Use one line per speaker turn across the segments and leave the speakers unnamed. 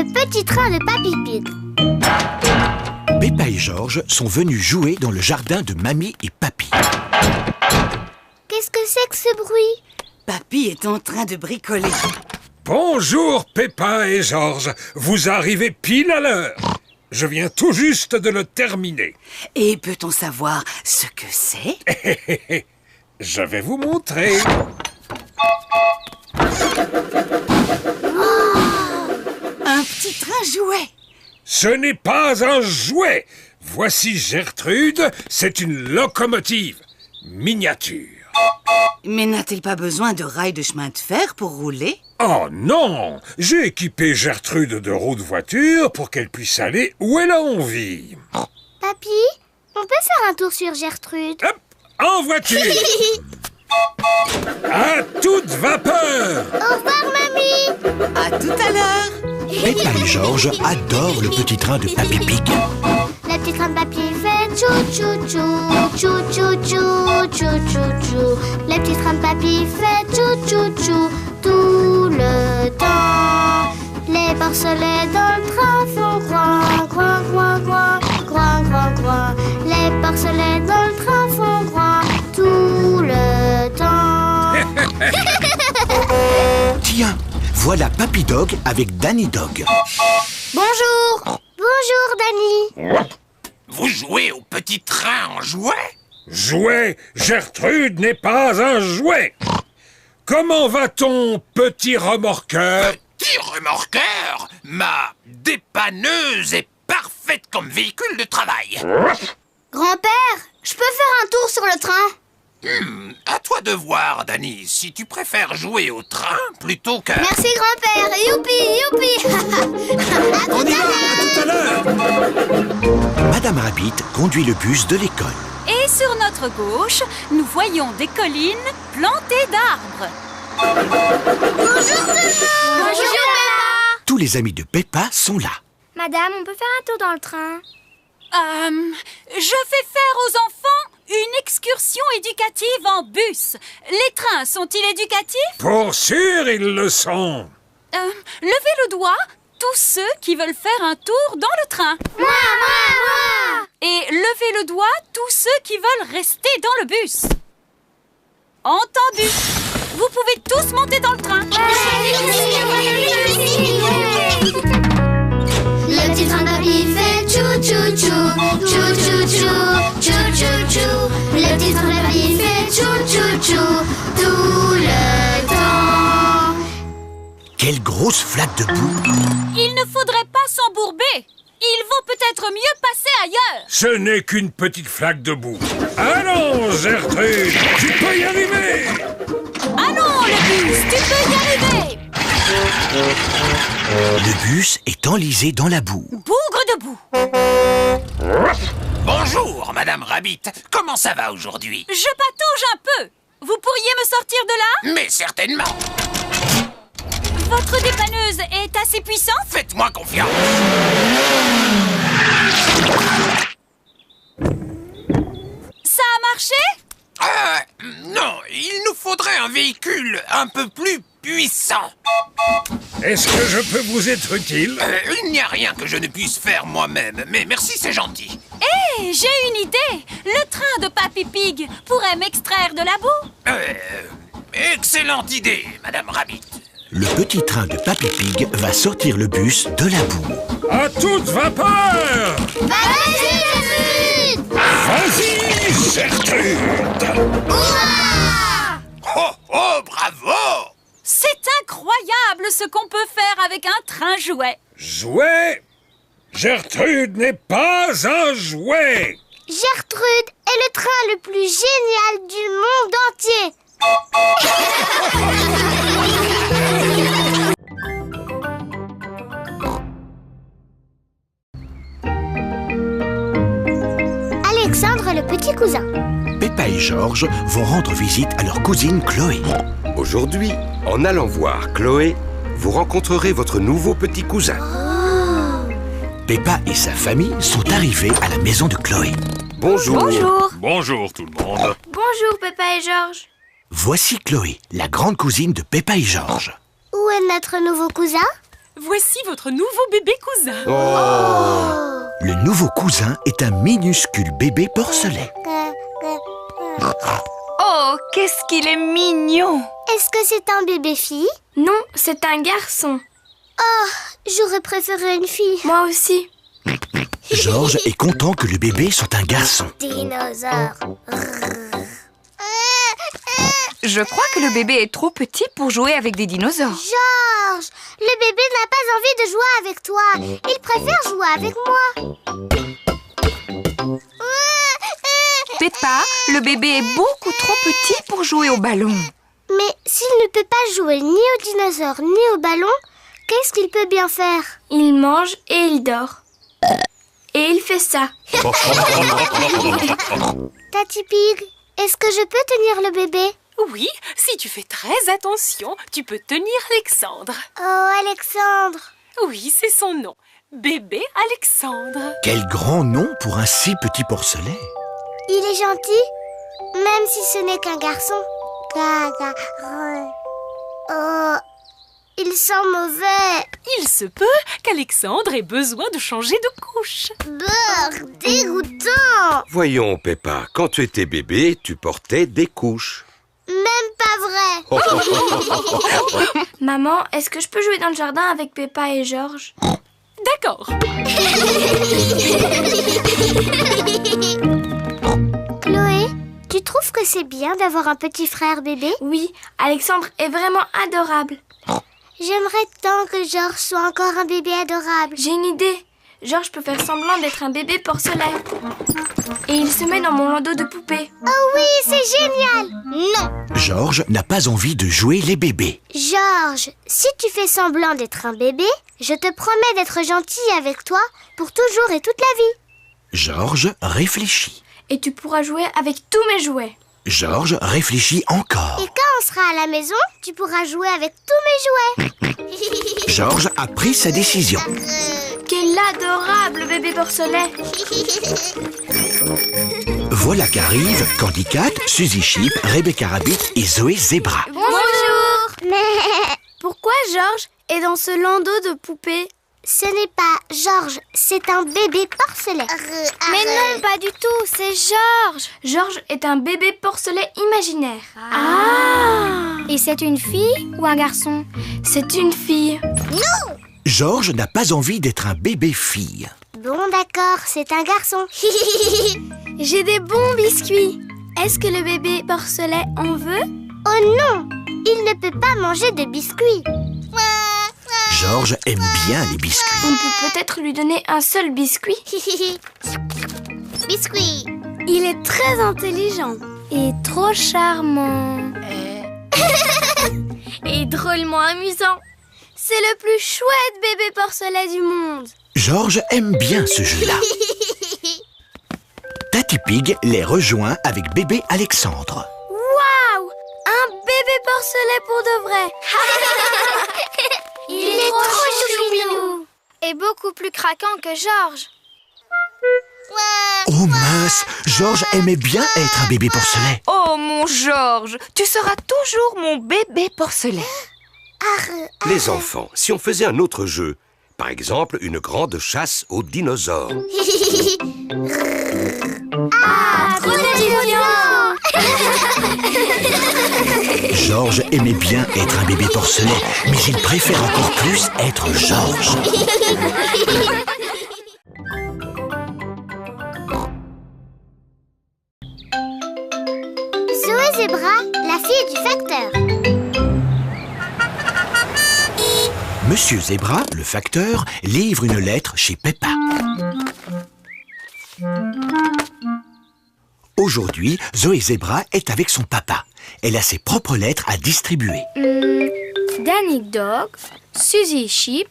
Le petit train de Papy Pig.
Peppa et Georges sont venus jouer dans le jardin de Mamie et Papy.
Qu'est-ce que c'est que ce bruit?
Papy est en train de bricoler.
Bonjour Peppa et Georges, vous arrivez pile à l'heure. Je viens tout juste de le terminer.
Et peut-on savoir ce que c'est?
Je vais vous montrer.
Un petit train jouet.
Ce n'est pas un jouet. Voici Gertrude, c'est une locomotive miniature.
Mais n'a-t-elle pas besoin de rails de chemin de fer pour rouler?
Oh non! J'ai équipé Gertrude de roues de voiture pour qu'elle puisse aller où elle a envie.
Papy, on peut faire un tour sur Gertrude?
Hop, en voiture! À toute vapeur!
Au revoir, mamie!
À tout à l'heure.
Peppa et Georges adorent le petit train de Papy Pig.
Le petit train de Papy fait tchou tchou tchou, tchou tchou tchou, tchou tchou tchou. Le petit train de Papy fait tchou tchou tchou tout le temps. Les porcelets dans le train font groin, groin, groin, groin, groin, groin, groin. Les porcelets dans le train font groin tout le temps.
Tiens, voilà Papy Dog avec Danny Dog.
Bonjour! Bonjour, Danny!
Vous jouez au petit train en jouet?
Jouet, Gertrude n'est pas un jouet. Comment va-t-on, petit remorqueur?
Petit remorqueur, ma dépanneuse est parfaite comme véhicule de travail.
Grand-père, je peux faire un tour sur le train?
À toi de voir, Danny, si tu préfères jouer au train plutôt que...
Merci, grand-père! Youpi, youpi!
On y va, à tout à l'heure.
Madame Rabbit conduit le bus de l'école.
Et sur notre gauche, nous voyons des collines plantées d'arbres.
Bonjour tout le monde! Bonjour, Peppa!
Tous les amis de Peppa sont là.
Madame, on peut faire un tour dans le train?
Je fais faire aux enfants une excursion éducative en bus. Les trains sont-ils éducatifs?
Pour sûr, ils le sont.
Levez le doigt, tous ceux qui veulent faire un tour dans le train.
Moi!
Et levez le doigt, tous ceux qui veulent rester dans le bus. Entendu. Vous pouvez tous monter dans le train.
Le petit train de Papy fait tchou tchou tchou, tchou tchou tchou, tchou tchou tchou. Le petit train de Papy fait tchou tchou tchou tout le temps.
Quelle grosse flaque de boue!
Il ne faudrait pas s'embourber. Il vaut peut-être mieux passer ailleurs.
Ce n'est qu'une petite flaque de boue. Allons, Gertrude, tu peux y arriver.
Allons, le bus, tu peux y arriver.
Le bus est enlisé dans la boue.
Bougre de boue.
Bonjour, Madame Rabbit. Comment ça va aujourd'hui?
Je patauge un peu. Vous pourriez me sortir de là?
Mais certainement.
Votre dépanneuse est assez puissante?
Faites-moi confiance.
Ça a marché?
Non, il nous faudrait un véhicule un peu plus puissant.
Est-ce que je peux vous être utile?
Il n'y a rien que je ne puisse faire moi-même, mais merci, c'est gentil.
Hé, j'ai une idée. Le train de Papy Pig pourrait m'extraire de la boue.
Excellente idée, Madame Rabbit.
Le petit train de Papy Pig va sortir le bus de la boue.
À toute vapeur!
Vas-y, Gertrude!
Vas-y, Gertrude!
Oh, oh, bravo!
C'est incroyable ce qu'on peut faire avec un train jouet.
Jouet? Gertrude n'est pas un jouet!
Gertrude est le train le plus génial du monde entier. Alexandre le petit cousin.
Peppa et Georges vont rendre visite à leur cousine Chloé.
Aujourd'hui, en allant voir Chloé, vous rencontrerez votre nouveau petit cousin.
Peppa et sa famille sont arrivés à la maison de Chloé.
Bonjour.
Bonjour.
Bonjour tout le monde.
Bonjour Peppa et Georges.
Voici Chloé, la grande cousine de Peppa et Georges.
Où est notre nouveau cousin?
Voici votre nouveau bébé cousin.
Le nouveau cousin est un minuscule bébé porcelet.
Oh, qu'est-ce qu'il est mignon!
Est-ce que c'est un bébé fille?
Non, c'est un garçon.
J'aurais préféré une fille.
Moi aussi.
Georges est content que le bébé soit un garçon.
Dinosaure.
Je crois que le bébé est trop petit pour jouer avec des dinosaures.
Georges, le bébé n'a pas envie de jouer avec toi. Il préfère jouer avec moi.
Peppa, le bébé est beaucoup trop petit pour jouer au ballon.
Mais s'il ne peut pas jouer ni au dinosaure ni au ballon, qu'est-ce qu'il peut bien faire?
Il mange et il dort. Et il fait ça.
Tati Pig, est-ce que je peux tenir le bébé?
Oui, si tu fais très attention, tu peux tenir Alexandre.
Oh, Alexandre.
Oui, c'est son nom. Bébé Alexandre.
Quel grand nom pour un si petit porcelet.
Il est gentil, même si ce n'est qu'un garçon. Oh, il sent mauvais.
Il se peut qu'Alexandre ait besoin de changer de couche.
Brrr, dégoûtant.
Voyons, Peppa, quand tu étais bébé, tu portais des couches.
Même pas vrai.
Maman, est-ce que je peux jouer dans le jardin avec Peppa et Georges?
D'accord.
Chloé, tu trouves que c'est bien d'avoir un petit frère bébé?
Oui, Alexandre est vraiment adorable.
J'aimerais tant que Georges soit encore un bébé adorable.
J'ai une idée. Georges peut faire semblant d'être un bébé porcelet. Et il se met dans mon landau de poupée.
Oh oui, c'est génial. Non.
Georges n'a pas envie de jouer les bébés.
Georges, si tu fais semblant d'être un bébé, je te promets d'être gentil avec toi pour toujours et toute la vie.
Georges réfléchit.
Et tu pourras jouer avec tous mes jouets.
Georges réfléchit encore.
Et quand on sera à la maison, tu pourras jouer avec tous mes jouets.
Georges a pris sa décision.
Quel adorable bébé porcelet.
Voilà qu'arrivent Candy Cat, Suzy Sheep, Rebecca Rabbit et Zoé Zebra.
Bonjour. Mais
Pourquoi Georges est dans ce landau de poupée?
ce n'est pas Georges, c'est un bébé porcelet.
Mais non, pas du tout, c'est Georges. Georges est un bébé porcelet imaginaire.
Et c'est une fille ou un garçon?
C'est une fille.
Georges n'a pas envie d'être un bébé fille.
Bon d'accord, c'est un garçon.
J'ai des bons biscuits. Est-ce que le bébé porcelet en veut?
Oh non, il ne peut pas manger de biscuits.
Georges aime bien les biscuits.
On peut peut-être lui donner un seul biscuit.
Biscuits.
Il est très intelligent et trop charmant. Et drôlement amusant. C'est le plus chouette bébé porcelet du monde.
Georges aime bien ce jeu-là. Tati Pig les rejoint avec bébé Alexandre.
Waouh! Un bébé porcelet pour de vrai.
Il est trop choupinou.
Et beaucoup plus craquant que Georges.
Oh mince, Georges aimait bien être un bébé porcelet.
Oh mon Georges, tu seras toujours mon bébé porcelet.
Les enfants, si on faisait un autre jeu, par exemple une grande chasse aux dinosaures.
Trop d'étudiants.
Georges aimait bien être un bébé porcelet, mais il préfère encore plus être Georges.
Zoé Zebra, la fille du facteur.
Monsieur Zebra, le facteur, livre une lettre chez Peppa. Aujourd'hui, Zoé Zebra est avec son papa. Elle a ses propres lettres à distribuer.
Danny Dog, Suzy Sheep,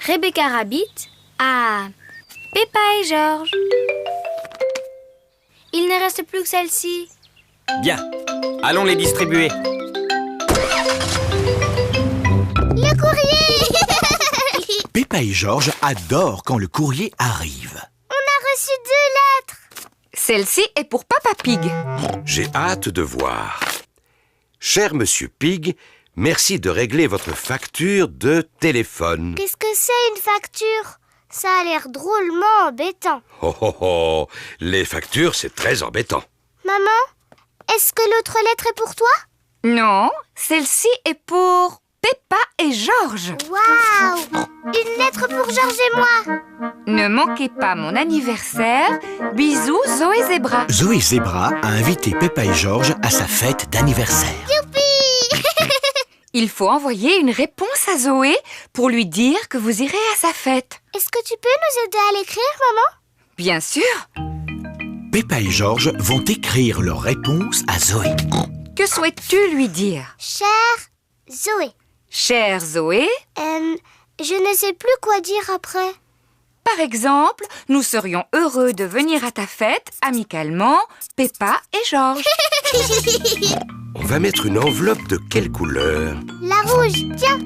Rebecca Rabbit à Peppa et Georges. Il ne reste plus que celle-ci.
Bien, allons les distribuer.
Le courrier.
Peppa et Georges adorent quand le courrier arrive.
On a reçu 2 lettres.
Celle-ci est pour Papa Pig.
J'ai hâte de voir. Cher Monsieur Pig, Merci de régler votre facture de téléphone.
Qu'est-ce que c'est une facture? Ça a l'air drôlement embêtant.
Oh oh oh, les factures, c'est très embêtant.
Maman, est-ce que l'autre lettre est pour toi?
Non, celle-ci est pour Peppa et Georges.
Waouh! Une lettre pour Georges et moi.
Ne manquez pas mon anniversaire. Bisous, Zoé Zébra.
Zoé Zébra a invité Peppa et Georges à sa fête d'anniversaire.
Youpi!
Il faut envoyer une réponse à Zoé pour lui dire que vous irez à sa fête.
Est-ce que tu peux nous aider à l'écrire, maman?
Bien sûr.
Peppa et Georges vont écrire leur réponse à Zoé.
Que souhaites-tu lui dire?
Chère Zoé.
Chère Zoé,
Je ne sais plus quoi dire après.
par exemple, nous serions heureux de venir à ta fête, amicalement, Peppa et Georges.
On va mettre une enveloppe de quelle couleur?
La rouge, tiens.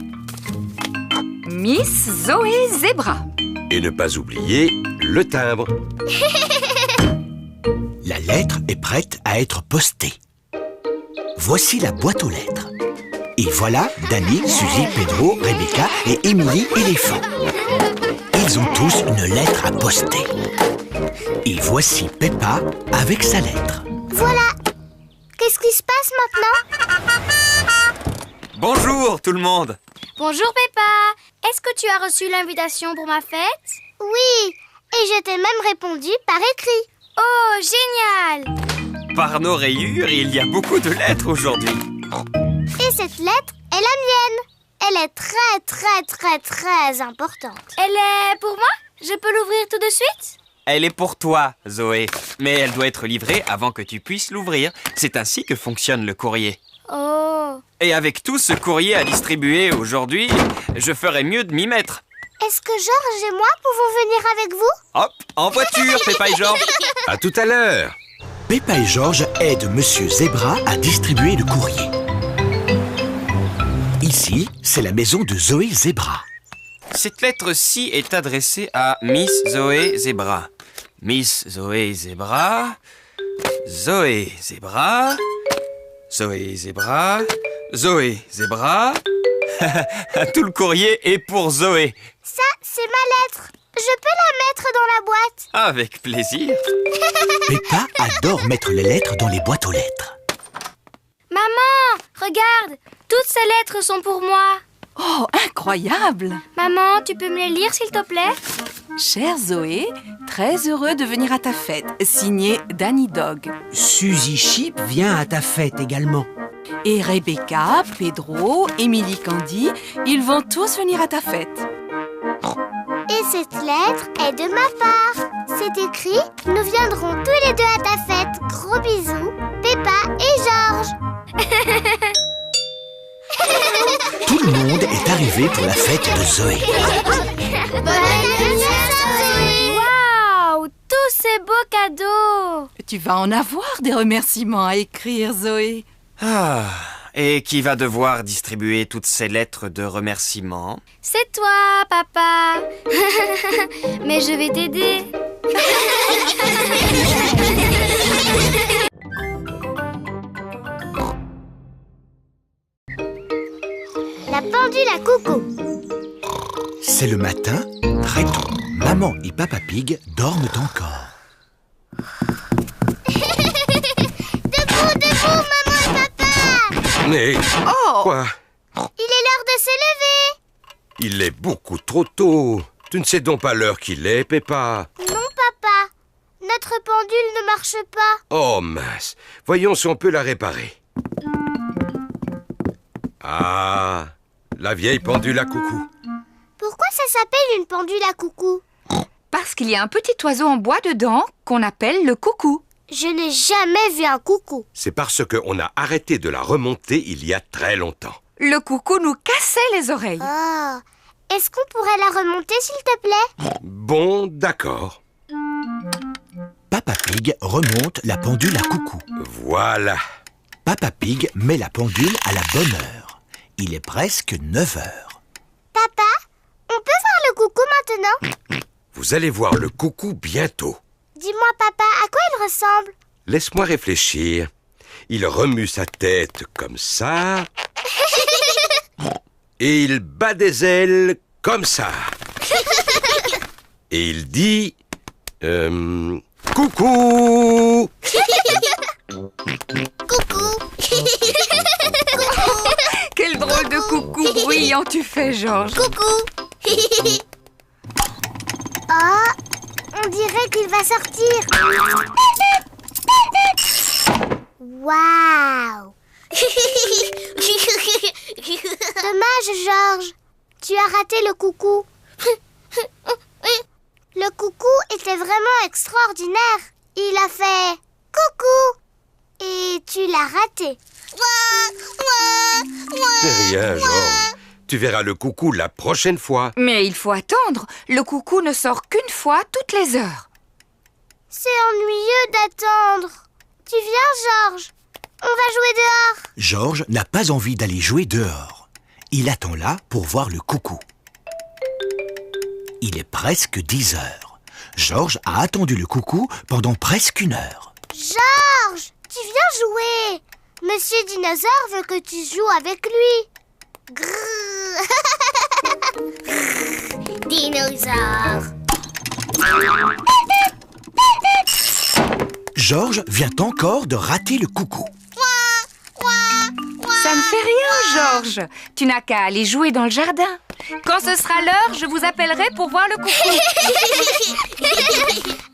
Miss Zoé Zébra.
Et ne pas oublier le timbre.
La lettre est prête à être postée. Voici la boîte aux lettres. Et voilà Danny, Suzy, Pedro, Rebecca et Émilie Éléphant. Ils ont tous une lettre à poster. Et voici Peppa avec sa lettre.
Voilà. Qu'est-ce qui se passe maintenant?
Bonjour tout le monde.
Bonjour Peppa. Est-ce que tu as reçu l'invitation pour ma fête? Oui. Et je t'ai même répondu par écrit. Oh, génial!
Par nos rayures, il y a beaucoup de lettres aujourd'hui.
Et cette lettre est la mienne. Elle est très importante. Elle est pour moi? Je peux l'ouvrir tout de suite?
Elle est pour toi, Zoé. Mais elle doit être livrée avant que tu puisses l'ouvrir. C'est ainsi que fonctionne le courrier.
Oh.
Et avec tout ce courrier à distribuer aujourd'hui, je ferais mieux de m'y mettre.
Est-ce que Georges et moi pouvons venir avec vous?
Hop, en voiture, Peppa et Georges.
À tout à l'heure.
Peppa et Georges aident Monsieur Zébra à distribuer le courrier. Ici, c'est la maison de Zoé Zébra.
Cette lettre-ci est adressée à Miss Zoé Zébra. Miss Zoé Zébra, Zoé Zébra, Zoé Zébra, Zoé Zébra. Tout le courrier est pour Zoé.
Ça, c'est ma lettre. Je peux la mettre dans la boîte?
Avec plaisir.
Peppa adore mettre les lettres dans les boîtes aux lettres.
Maman, regarde. Toutes ces lettres sont pour moi.
Oh, incroyable!
Maman, tu peux me les lire, s'il te plaît?
Chère Zoé, très heureux de venir à ta fête. Signé Danny Dog.
Suzy Chip vient à ta fête également.
Et Rebecca, Pedro, Émilie Candy, ils vont tous venir à ta fête.
Et cette lettre est de ma part. C'est écrit « Nous viendrons tous les deux à ta fête. Gros bisous, Peppa et Georges. »
Tout le monde est arrivé pour la fête de Zoé.
Bon anniversaire, Zoé! Waouh! Tous ces beaux cadeaux!
Tu vas en avoir des remerciements à écrire, Zoé.
Ah, et qui va devoir distribuer toutes ces lettres de remerciements?
C'est toi, papa. Mais je vais t'aider. La pendule à coucou.
C'est le matin, très tôt. Maman et Papa Pig dorment encore.
Debout, maman et papa.
Mais quoi?
Il est l'heure de se lever.
Il est beaucoup trop tôt. Tu ne sais donc pas l'heure qu'il est, Peppa?
Non, papa. Notre pendule ne marche pas.
Oh mince. Voyons si on peut la réparer. Ah, la vieille pendule à coucou.
Pourquoi ça s'appelle une pendule à coucou?
Parce qu'il y a un petit oiseau en bois dedans qu'on appelle le coucou.
Je n'ai jamais vu un coucou.
C'est parce qu'on a arrêté de la remonter il y a très longtemps.
Le coucou nous cassait les oreilles.
Oh. Est-ce qu'on pourrait la remonter, s'il te plaît?
Bon, d'accord.
Papa Pig remonte la pendule à coucou.
Voilà.
Papa Pig met la pendule à la bonne heure. Il est presque 9 heures.
Papa, on peut voir le coucou maintenant?
Vous allez voir le coucou bientôt.
Dis-moi, papa, à quoi il ressemble?
Laisse-moi réfléchir. Il remue sa tête comme ça. et il bat des ailes comme ça. Et il dit... coucou.
Coucou.
Quel drôle de coucou bruyant tu fais, Georges.
Coucou. Oh, on dirait qu'il va sortir. Waouh. Dommage, Georges. Tu as raté le coucou. Le coucou était vraiment extraordinaire. Il a fait coucou et tu l'as raté.
C'est rien, Georges. Tu verras le coucou la prochaine fois.
Mais il faut attendre. Le coucou ne sort qu'une fois toutes les heures.
C'est ennuyeux d'attendre. Tu viens, Georges? On va jouer dehors.
Georges n'a pas envie d'aller jouer dehors. Il attend là pour voir le coucou. Il est presque 10 heures. Georges a attendu le coucou pendant presque 1 heure.
Georges, tu viens jouer. Monsieur Dinosaure veut que tu joues avec lui. Grrr. Dinosaure.
Georges vient encore de rater le coucou.
Ça ne fait rien, Georges. Tu n'as qu'à aller jouer dans le jardin. Quand ce sera l'heure, je vous appellerai pour voir le coucou.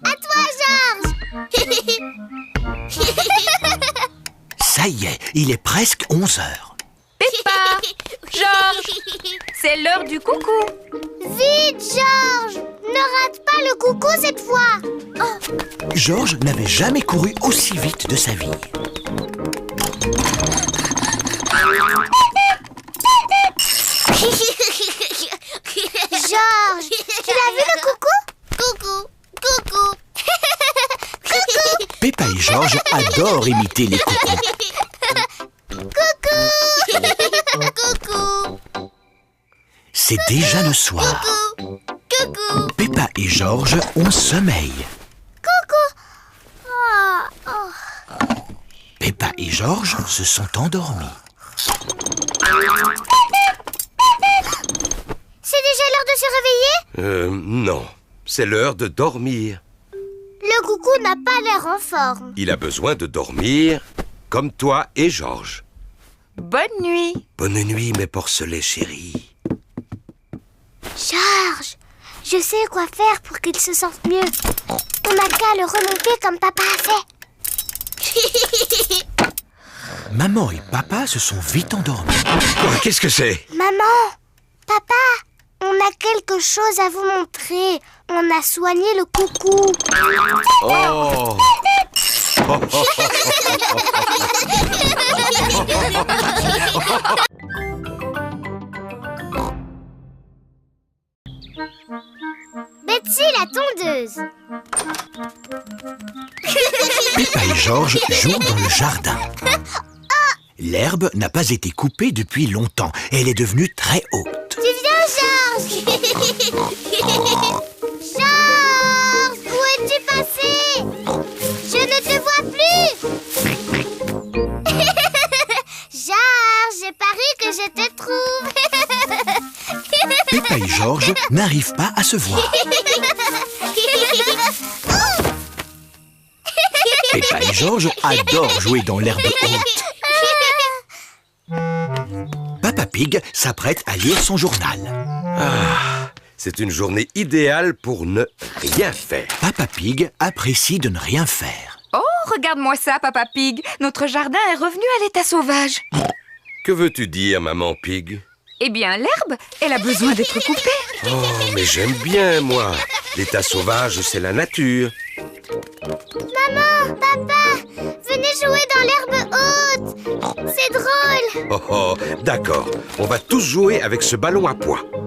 À toi, Georges.
Ça y est, il est presque 11 heures.
Peppa, Georges, c'est l'heure du coucou.
Vite, Georges. Ne rate pas le coucou cette fois. Oh.
Georges n'avait jamais couru aussi vite de sa vie.
Georges, tu l'as vu le coucou? Coucou, coucou. Coucou.
Peppa et Georges adorent imiter les coucous.
Coucou. Coucou.
C'est déjà le soir.
Coucou. Coucou.
Peppa et Georges ont sommeil.
Coucou. Oh, oh.
Peppa et Georges se sont endormis.
C'est déjà l'heure de se réveiller?
Non. C'est l'heure de dormir.
Le coucou n'a pas l'air en forme.
Il a besoin de dormir, comme toi et Georges.
Bonne nuit.
Bonne nuit, mes porcelets chéris.
Georges, je sais quoi faire pour qu'il se sente mieux. On n'a qu'à le remonter comme papa a fait.
Maman et papa se sont vite endormis.
Oh, qu'est-ce que c'est?
Maman, papa, on a quelque chose à vous montrer. On a soigné le coucou.
Oh.
Betsy la tondeuse.
Peppa et Georges jouent dans le jardin. L'herbe n'a pas été coupée depuis longtemps et elle est devenue très haute.
Tu viens, Georges? Georges, où es-tu passé? Je ne te vois plus. Georges, j'ai parié que je te trouve.
Peppa et Georges n'arrivent pas à se voir. Peppa et Georges adorent jouer dans l'herbe haute. Papa Pig s'apprête à lire son journal.
Ah, c'est une journée idéale pour ne rien faire.
Papa Pig apprécie de ne rien faire.
Oh, regarde-moi ça, Papa Pig. Notre jardin est revenu à l'état sauvage.
Que veux-tu dire, Maman Pig?
Eh bien, l'herbe, elle a besoin d'être coupée.
Oh, mais j'aime bien, moi. L'état sauvage, c'est la nature.
Maman, papa, venez jouer dans l'herbe haute. C'est drôle.
Oh, oh, d'accord. On va tous jouer avec ce ballon à pois.
Oh,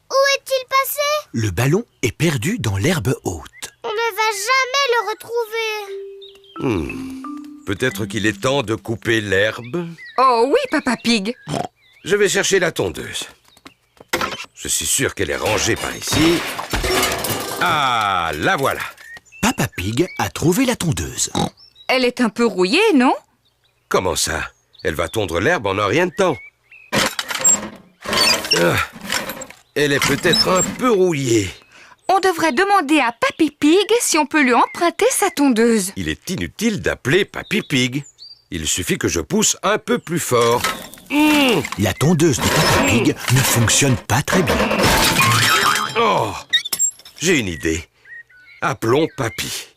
où est-il passé?
Le ballon est perdu dans l'herbe haute.
On ne va jamais le retrouver.
Peut-être qu'il est temps de couper l'herbe.
Oh oui, Papa Pig.
Je vais chercher la tondeuse. Je suis sûr qu'elle est rangée par ici. Ah, la voilà.
Papa Pig a trouvé la tondeuse.
Elle est un peu rouillée, non?
Comment ça? Elle va tondre l'herbe en un rien de temps. Elle est peut-être un peu rouillée.
On devrait demander à Papy Pig si on peut lui emprunter sa tondeuse.
Il est inutile d'appeler Papy Pig. Il suffit que je pousse un peu plus fort.
La tondeuse de Papy Pig ne fonctionne pas très bien.
Oh, j'ai une idée. Appelons Papy.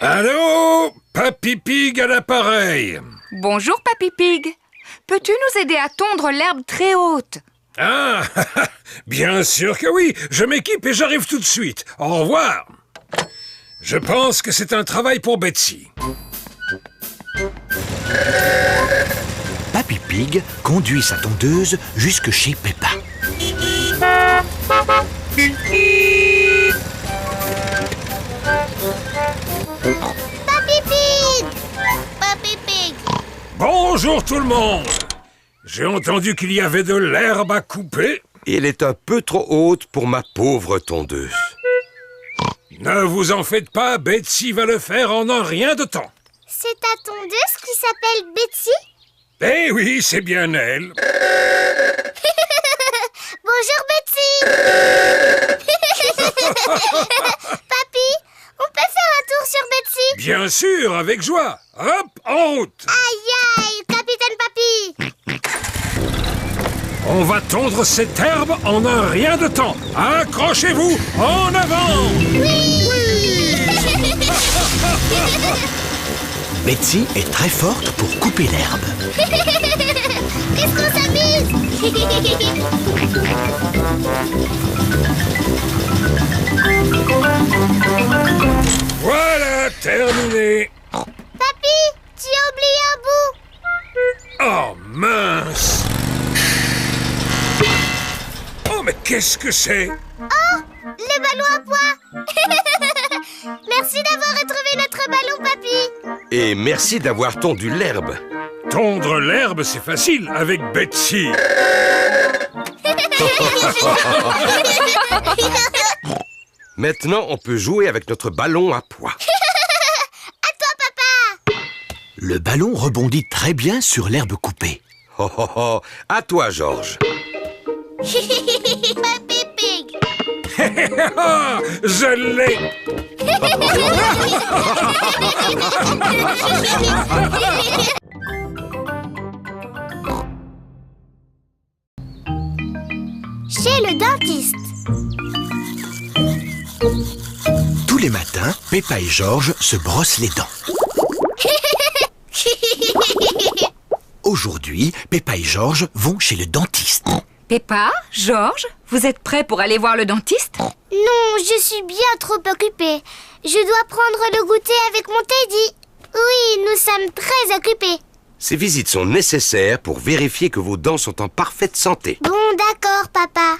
Allô? Papy Pig à l'appareil.
Bonjour Papy Pig. Peux-tu nous aider à tondre l'herbe très haute?
Ah, bien sûr que oui. Je m'équipe et j'arrive tout de suite. Au revoir. Je pense que c'est un travail pour Betsy.
Papy Pig conduit sa tondeuse jusque chez Peppa.
Papy Pig! Papy Pig!
Bonjour tout le monde. J'ai entendu qu'il y avait de l'herbe à couper.
Elle est un peu trop haute pour ma pauvre tondeuse.
Ne vous en faites pas, Betsy va le faire en un rien de temps.
C'est ta tondeuse qui s'appelle Betsy?
Eh oui, c'est bien elle.
Bonjour Betsy! Papy, on peut faire un tour sur Betsy?
Bien sûr, avec joie. Hop, en route.
Aïe aïe, capitaine Papy!
On va tondre cette herbe en un rien de temps. Accrochez-vous, en avant!
Oui!
Betsy est très forte pour couper l'herbe.
Qu'est-ce qu'on s'amuse?
Voilà, terminé.
Papy, tu as oublié un bout.
Oh, mince. Oh, mais qu'est-ce que c'est?
Oh, le ballon à pois. Merci d'avoir retrouvé notre ballon, Papy.
Et merci d'avoir tondu l'herbe.
Tondre l'herbe, c'est facile avec Betsy.
Maintenant, on peut jouer avec notre ballon à pois.
À toi, papa.
Le ballon rebondit très bien sur l'herbe coupée.
Oh, oh, oh. À toi, Georges.
Papy Pig.
Je l'ai.
Chez le dentiste.
Tous les matins, Peppa et Georges se brossent les dents. Aujourd'hui, Peppa et Georges vont chez le dentiste.
Peppa, Georges, vous êtes prêts pour aller voir le dentiste?
Non, je suis bien trop occupée. Je dois prendre le goûter avec mon Teddy. Oui, nous sommes très occupés.
Ces visites sont nécessaires pour vérifier que vos dents sont en parfaite santé.
Bon, d'accord, papa.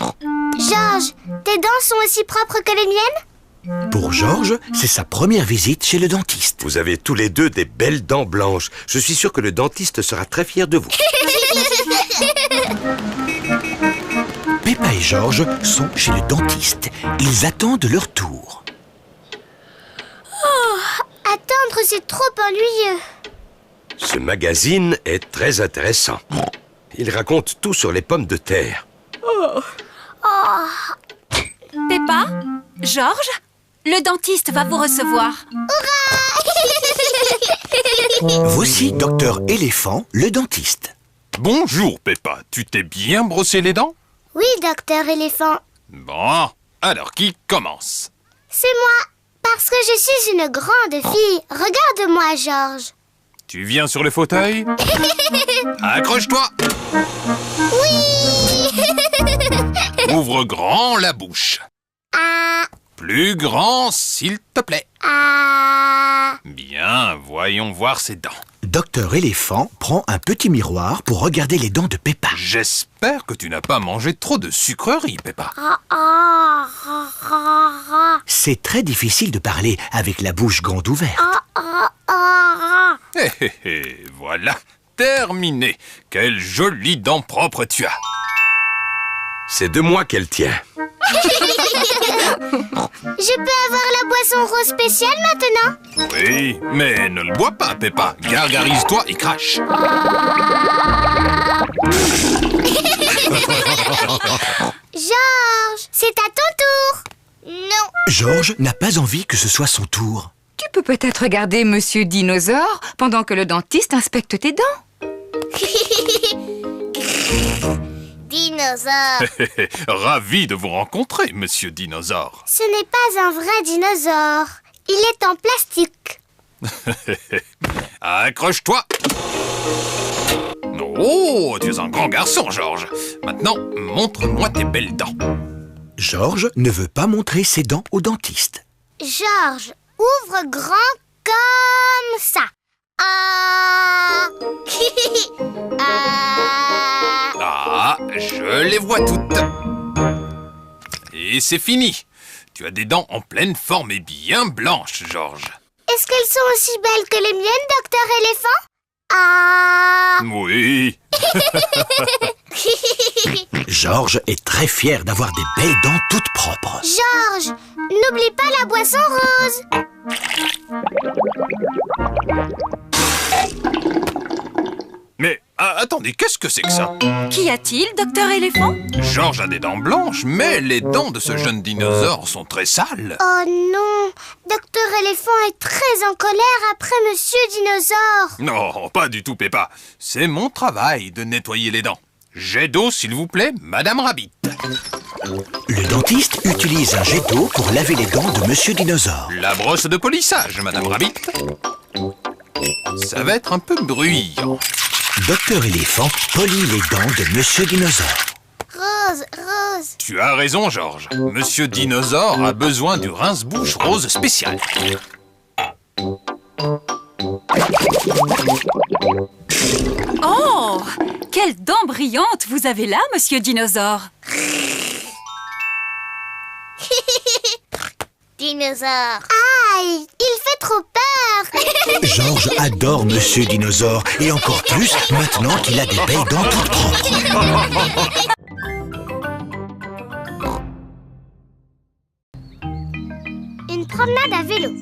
Georges, tes dents sont aussi propres que les miennes?
Pour Georges, c'est sa première visite chez le dentiste.
Vous avez tous les deux des belles dents blanches. Je suis sûr que le dentiste sera très fier de vous.
Peppa et Georges sont chez le dentiste. Ils attendent leur tour.
Oh, attendre, c'est trop ennuyeux.
Ce magazine est très intéressant. Il raconte tout sur les pommes de terre.
Peppa, Georges, le dentiste va vous recevoir.
Voici Docteur Éléphant, le dentiste.
Bonjour, Peppa. Tu t'es bien brossé les dents?
Oui, docteur éléphant.
Bon, alors qui commence?
C'est moi, parce que je suis une grande fille. Regarde-moi, Georges.
Tu viens sur le fauteuil? Accroche-toi!
Oui.
Ouvre grand la bouche.
Ah,
Plus grand, s'il te plaît.
ah.
Bien, voyons voir ses dents.
Docteur Éléphant prend un petit miroir pour regarder les dents de Peppa.
J'espère que tu n'as pas mangé trop de sucreries, Peppa.
Ah, ah, ah, ah,
C'est très difficile de parler avec la bouche grande ouverte.
ah, ah, ah.
Hé hé hé, voilà, terminé. Quelles jolies dents propres tu as.
C'est de moi qu'elle tient.
Je peux avoir la boisson rose spéciale maintenant?
Oui, mais ne le bois pas, Peppa. Gargarise-toi et crache.
Georges, c'est à ton tour. Non.
Georges n'a pas envie que ce soit son tour.
Tu peux peut-être regarder Monsieur Dinosaure pendant que le dentiste inspecte tes dents.
Dinosaure.
Ravi de vous rencontrer, Monsieur Dinosaure.
Ce n'est pas un vrai dinosaure. Il est en plastique.
Accroche-toi. Oh, tu es un grand garçon, Georges. Maintenant, montre-moi tes belles dents.
Georges ne veut pas montrer ses dents au dentiste.
Georges, ouvre grand comme ça. Ah.
Ah, je les vois toutes. Et c'est fini. Tu as des dents en pleine forme et bien blanches, Georges.
Est-ce qu'elles sont aussi belles que les miennes, docteur éléphant? Ah.
Oui.
Georges est très fier d'avoir des belles dents toutes propres.
Georges, n'oublie pas la boisson rose.
Mais attendez, qu'est-ce que c'est que ça?
Qu'y a-t-il, docteur éléphant?
Georges a des dents blanches, mais les dents de ce jeune dinosaure sont très sales.
Oh non, docteur éléphant est très en colère après monsieur dinosaure.
Non, pas du tout, Peppa. C'est mon travail de nettoyer les dents. Jet d'eau, s'il vous plaît, Madame Rabbit.
Le dentiste utilise un jet d'eau pour laver les dents de Monsieur Dinosaure.
La brosse de polissage, Madame Rabbit. Ça va être un peu bruyant.
Docteur Éléphant polit les dents de Monsieur Dinosaure.
Rose, rose.
Tu as raison, Georges. Monsieur Dinosaure a besoin du rince-bouche rose spécial.
Oh, quelles dents brillantes vous avez là, monsieur Dinosaure.
Dinosaure. Aïe, il fait trop peur.
Georges adore Monsieur Dinosaure et encore plus maintenant qu'il a des belles dents toutes propres.
Une promenade à vélo.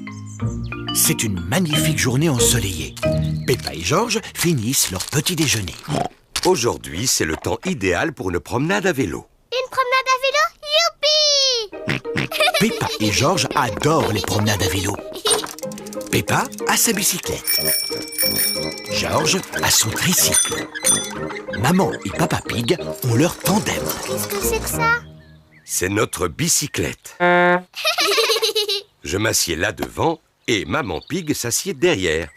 C'est une magnifique journée ensoleillée. Peppa et Georges finissent leur petit déjeuner.
Aujourd'hui, c'est le temps idéal pour une promenade à vélo.
Une promenade à vélo? Youpi!
Peppa et Georges adorent les promenades à vélo. Peppa a sa bicyclette. Georges a son tricycle. Maman et Papa Pig ont leur tandem.
Qu'est-ce que c'est que ça?
C'est notre bicyclette. Je m'assieds là devant et Maman Pig s'assied derrière.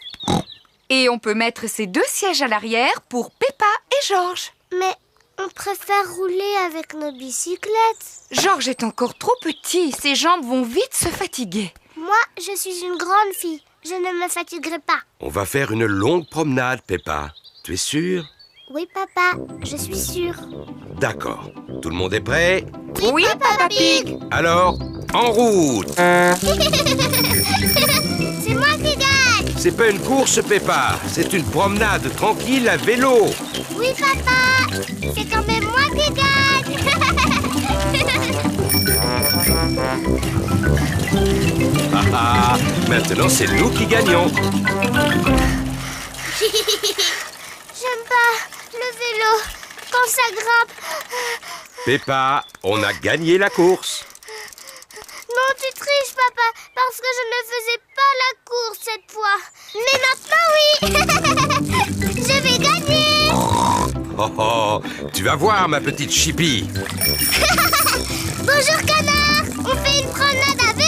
Et on peut mettre ces deux sièges à l'arrière pour Peppa et Georges.
Mais on préfère rouler avec nos bicyclettes.
Georges est encore trop petit, ses jambes vont vite se fatiguer.
Moi, je suis une grande fille. Je ne me fatiguerai pas.
On va faire une longue promenade, Peppa. Tu es sûre?
Oui, papa, je suis sûre.
D'accord. Tout le monde est prêt?
Oui, Papa Pig.
Alors, en route!
C'est moi qui gagne!
C'est pas une course, Peppa. C'est une promenade tranquille à vélo.
Oui, papa, c'est quand même moi qui gagne!
Ah, maintenant c'est nous qui gagnons.
J'aime pas le vélo quand ça grimpe.
Peppa, on a gagné la course.
Non, tu triches, papa, parce que je ne faisais pas la course cette fois. Mais maintenant, oui! Je vais gagner!
Oh, oh, tu vas voir, ma petite Chippy.
Bonjour, canard! On fait une promenade à vélo!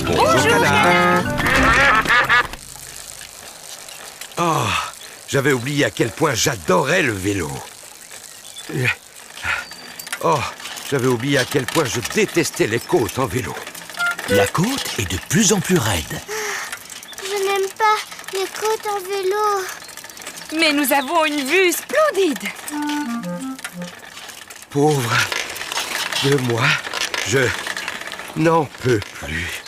Bonjour, canard. Oh, j'avais oublié à quel point j'adorais le vélo. Oh, j'avais oublié à quel point je détestais les côtes en vélo.
La côte est de plus en plus raide.
Je n'aime pas les côtes en vélo.
Mais nous avons une vue splendide.
Pauvre de moi, je n'en peux plus.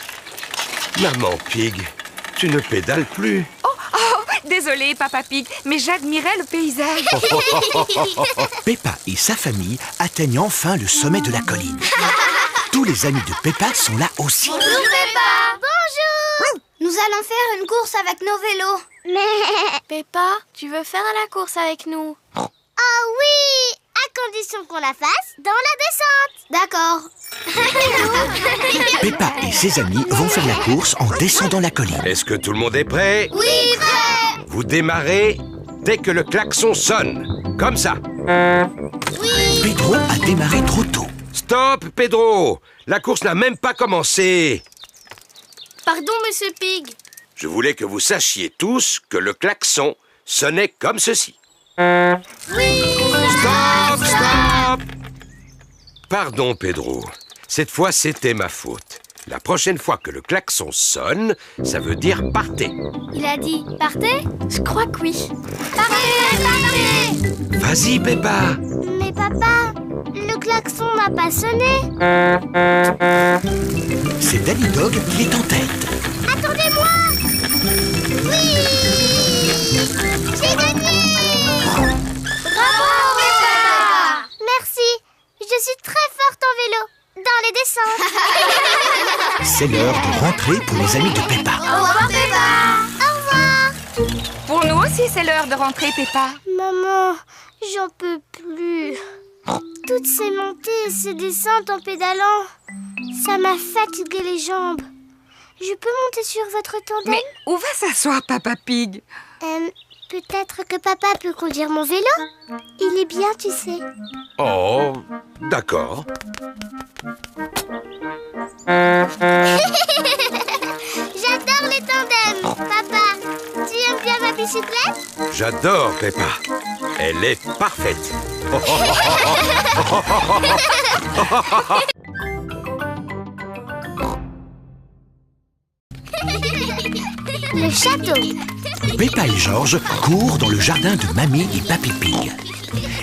Maman Pig, tu ne pédales plus.
Oh, Désolée, Papa Pig, mais j'admirais le paysage.
Peppa et sa famille atteignent enfin le sommet de la colline. Tous les amis de Peppa sont là aussi.
Bonjour Peppa. Bonjour. Nous allons faire une course avec nos vélos. Mais...
Peppa, tu veux faire la course avec nous?
Oh oui, à condition qu'on la fasse dans la descente. D'accord.
Peppa et ses amis vont faire la course en descendant la colline.
Est-ce que tout le monde est prêt?
Oui, prêt.
Vous démarrez dès que le klaxon sonne. Comme ça.
Oui.
Pedro a démarré trop tôt.
Stop, Pedro! La course n'a même pas commencé.
Pardon, Monsieur Pig.
Je voulais que vous sachiez tous que le klaxon sonnait comme ceci.
Oui.
Stop, stop! Pardon, Pedro. Cette fois, c'était ma faute. La prochaine fois que le klaxon sonne, ça veut dire partez.
Il a dit partez? Je crois que oui.
Partez, partez.
Vas-y, Peppa.
Mais papa, le klaxon n'a pas sonné.
C'est Danny Dog qui est en tête.
Attendez-moi. Oui. J'ai gagné. Bravo, Peppa. Merci. Je suis très forte en vélo. Dans les descentes.
C'est l'heure de rentrer pour les amis de Peppa.
Au revoir, Peppa. Au revoir.
Pour nous aussi, c'est l'heure de rentrer, Peppa.
Maman, j'en peux plus. Toutes ces montées et ces descentes en pédalant, ça m'a fatigué les jambes. Je peux monter sur votre tandem?
Mais où va s'asseoir Papa Pig?
Peut-être que papa peut conduire mon vélo. Il est bien, tu sais.
Oh, d'accord.
J'adore les tandems. Papa, tu aimes bien ma bicyclette?
J'adore Peppa. Elle est parfaite.
Le château.
Peppa et George courent dans le jardin de Mamie et Papy Pig.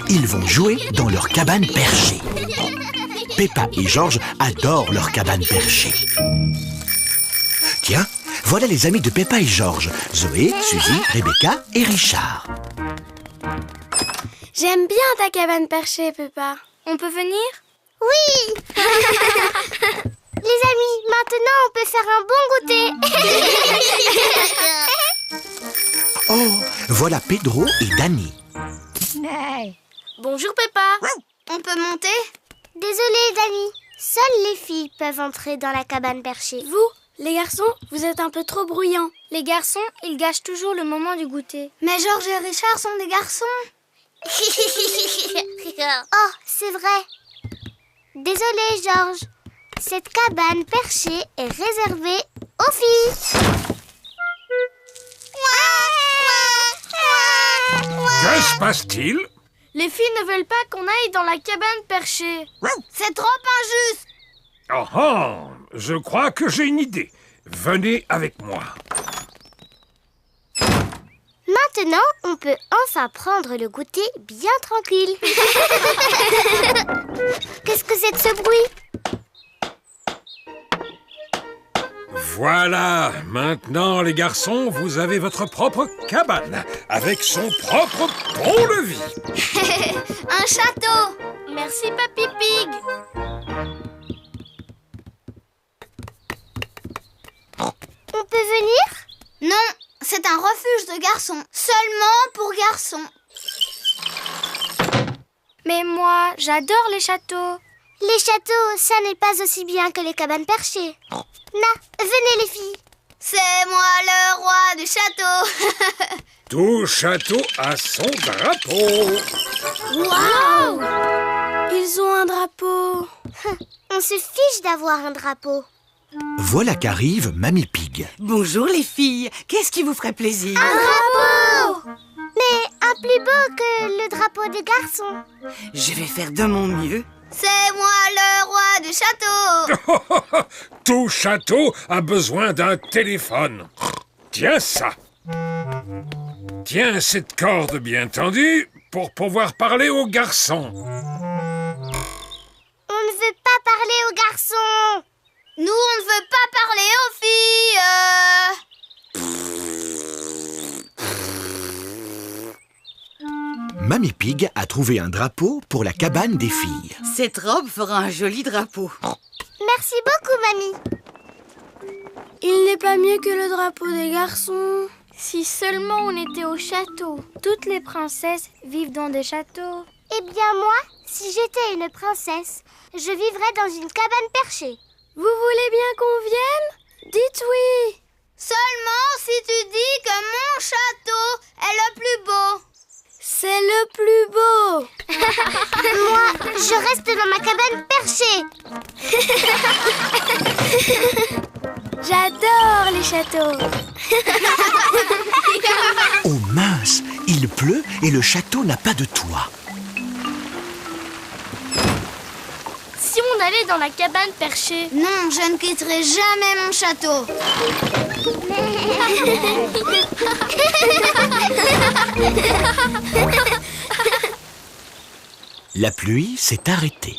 Ils vont jouer dans leur cabane perchée. Peppa et George adorent leur cabane perchée. Tiens, voilà les amis de Peppa et George. Zoé, Suzy, Rebecca et Richard.
J'aime bien ta cabane perchée, Peppa. On peut venir?
Oui. Les amis, maintenant on peut faire un bon goûter.
Oh, voilà Pedro et Danny.
Bonjour, Peppa.
On peut monter? Désolée, Danny. Seules les filles peuvent entrer dans la cabane perchée.
Vous, les garçons, vous êtes un peu trop bruyants. Les garçons, ils gâchent toujours le moment du goûter.
Mais George et Richard sont des garçons. Oh, c'est vrai. Désolée, George. Cette cabane perchée est réservée aux filles.
Que se passe-t-il?
Les filles ne veulent pas qu'on aille dans la cabane perchée.
C'est trop injuste.
Oh oh, je crois que j'ai une idée. Venez avec moi.
Maintenant, on peut enfin prendre le goûter bien tranquille. Qu'est-ce que c'est que ce bruit?
Voilà, maintenant les garçons, vous avez votre propre cabane, avec son propre pont-levis.
Un château.
Merci, Papy Pig.
On peut venir? Non, c'est un refuge de garçons. Seulement pour garçons.
Mais moi, j'adore les châteaux.
Les châteaux, ça n'est pas aussi bien que les cabanes perchées. Là, venez les filles. C'est moi le roi du château.
Tout château a son drapeau.
Waouh!
Ils ont un drapeau.
On se fiche d'avoir un drapeau.
Voilà qu'arrive Mamie Pig.
Bonjour les filles, qu'est-ce qui vous ferait plaisir?
Un drapeau! Mais un plus beau que le drapeau des garçons.
Je vais faire de mon mieux.
C'est moi le roi du château.
Tout château a besoin d'un téléphone. Tiens ça. Tiens cette corde bien tendue pour pouvoir parler aux garçons.
On ne veut pas parler aux garçons. Nous, on ne veut pas parler aux filles.
trouver un drapeau pour la cabane des filles.
Cette robe fera un joli drapeau.
Merci beaucoup, mamie.
Il n'est pas mieux que le drapeau des garçons. Si seulement on était au château. Toutes les princesses vivent dans des châteaux.
Eh bien moi, si j'étais une princesse, je vivrais dans une cabane perchée.
Vous voulez bien qu'on vienne? Dites oui.
Seulement si tu dis que mon château est le plus beau.
C'est le plus beau.
Moi, je reste dans ma cabane perchée.
J'adore les châteaux.
Oh mince, il pleut et le château n'a pas de toit.
Si on allait dans la cabane perchée?
Non, je ne quitterai jamais mon château.
La pluie s'est arrêtée.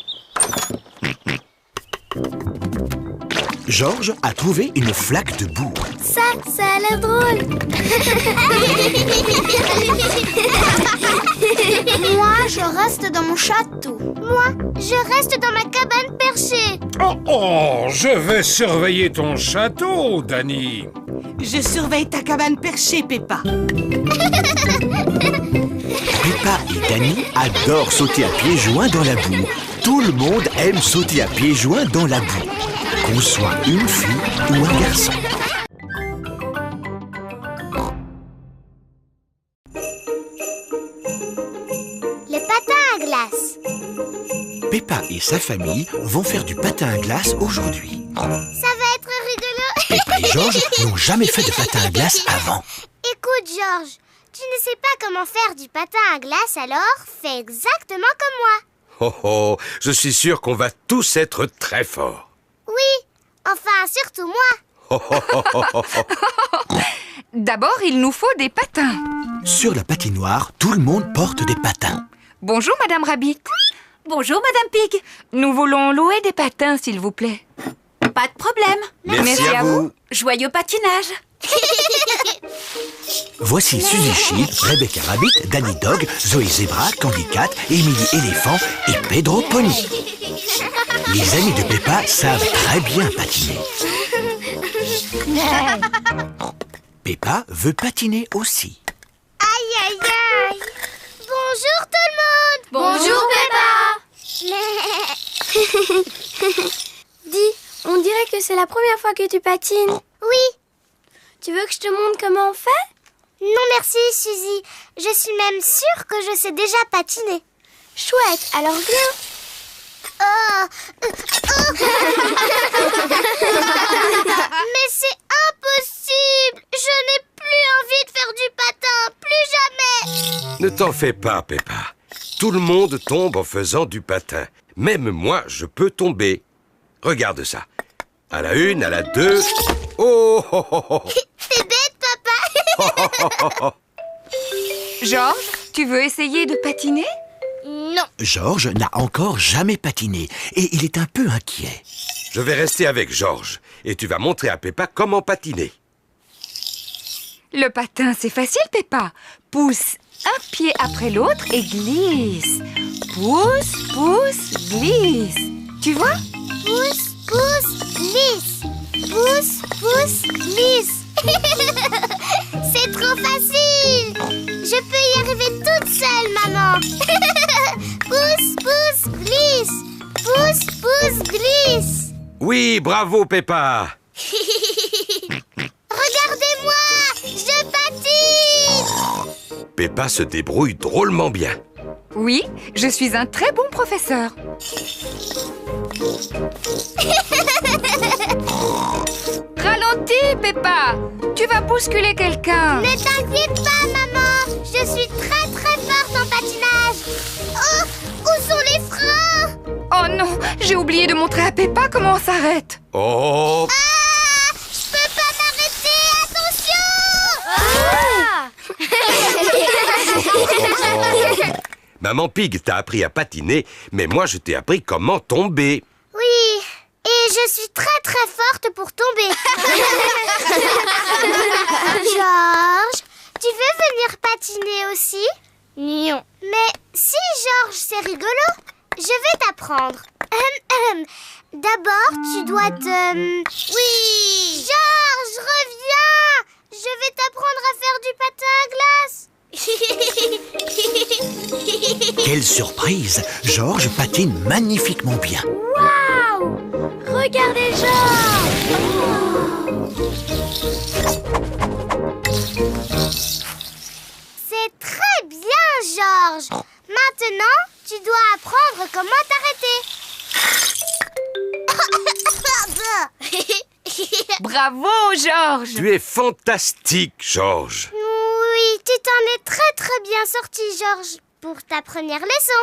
Georges a trouvé une flaque de boue.
Ça a l'air drôle.
Moi, je reste dans mon château. Moi, je reste dans ma cabane perchée.
Oh, je vais surveiller ton château, Danny.
Je surveille ta cabane perchée, Peppa.
Peppa et Danny adorent sauter à pieds joints dans la boue. Tout le monde aime sauter à pieds joints dans la boue, qu'on soit une fille ou un garçon.
Le patin à glace.
Peppa et sa famille vont faire du patin à glace aujourd'hui.
Ça va être rigolo.
Peppa et Georges n'ont jamais fait de patin à glace avant.
Écoute, Georges, tu ne sais pas comment faire du patin à glace, alors fais exactement comme moi.
Oh oh, je suis sûr qu'on va tous être très forts.
Oui, enfin, surtout moi.
Oh, oh, oh, oh, oh, oh.
D'abord, il nous faut des patins.
Sur la patinoire, tout le monde porte des patins.
Bonjour, Madame Rabbit.
Bonjour, Madame Pig.
Nous voulons louer des patins, s'il vous plaît.
Pas de problème.
Merci à vous.
Joyeux patinage.
Voici Suzy Sheep, Rebecca Rabbit, Danny Dog, Zoé Zebra, Candy Cat, Emily Éléphant et Pedro Pony. Les amis de Peppa savent très bien patiner. Peppa veut patiner aussi.
Aïe, aïe, aïe. Bonjour tout le monde.
Bonjour, Peppa. Dis, on dirait que c'est la première fois que tu patines.
Oui.
Tu veux que je te montre comment on fait?
Non merci, Suzy. Je suis même sûre que je sais déjà patiner.
Chouette, alors viens.
Mais c'est impossible. Je n'ai plus envie de faire du patin. Plus jamais.
Ne t'en fais pas, Peppa. Tout le monde tombe en faisant du patin. Même moi, je peux tomber. Regarde ça. À la une, à la deux. Oh, oh, oh, oh.
T'es bête, papa.
Oh, oh, oh, oh, oh.
Georges, tu veux essayer de patiner?
Non.
Georges n'a encore jamais patiné et il est un peu inquiet.
Je vais rester avec Georges et tu vas montrer à Peppa comment patiner.
Le patin, c'est facile, Peppa. Pousse un pied après l'autre et glisse. Pousse, pousse, glisse. Tu vois?
Pousse, pousse, glisse. Pousse, pousse, glisse. C'est trop facile. Je peux y arriver toute seule, maman. Pousse, pousse, glisse. Pousse, pousse, glisse.
Oui, bravo, Peppa.
Regardez-moi, je patine.
Peppa se débrouille drôlement bien.
Oui, je suis un très bon professeur. Ralentis, Peppa. Tu vas bousculer quelqu'un.
Ne t'inquiète pas, maman. Je suis très très forte en patinage. Oh, où sont les freins?
Oh non, j'ai oublié de montrer à Peppa comment on s'arrête.
Oh,
Ah, je peux pas m'arrêter. Attention.
Maman Pig t'a appris à patiner, mais moi je t'ai appris comment tomber.
Oui, et je suis très très forte pour tomber. Georges, tu veux venir patiner aussi?
Non.
Mais si, Georges, c'est rigolo. Je vais t'apprendre. D'abord, tu dois te... Oui! Georges, reviens! Je vais t'apprendre à faire du patin à glace.
Quelle surprise! Georges patine magnifiquement bien.
Waouh! Regardez Georges!
C'est très bien, Georges. Maintenant, tu dois apprendre comment t'arrêter.
Bravo, Georges!
Tu es fantastique, Georges.
Oui, tu t'en es très très bien sorti, Georges, pour ta première leçon.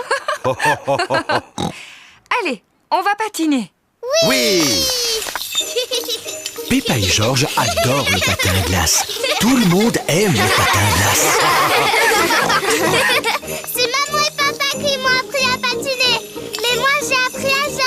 Allez, on va patiner.
Oui!
Peppa et Georges adorent le patin à glace. Tout le monde aime le patin à glace.
C'est maman et papa qui m'ont appris à patiner. Mais moi, j'ai appris à Georges.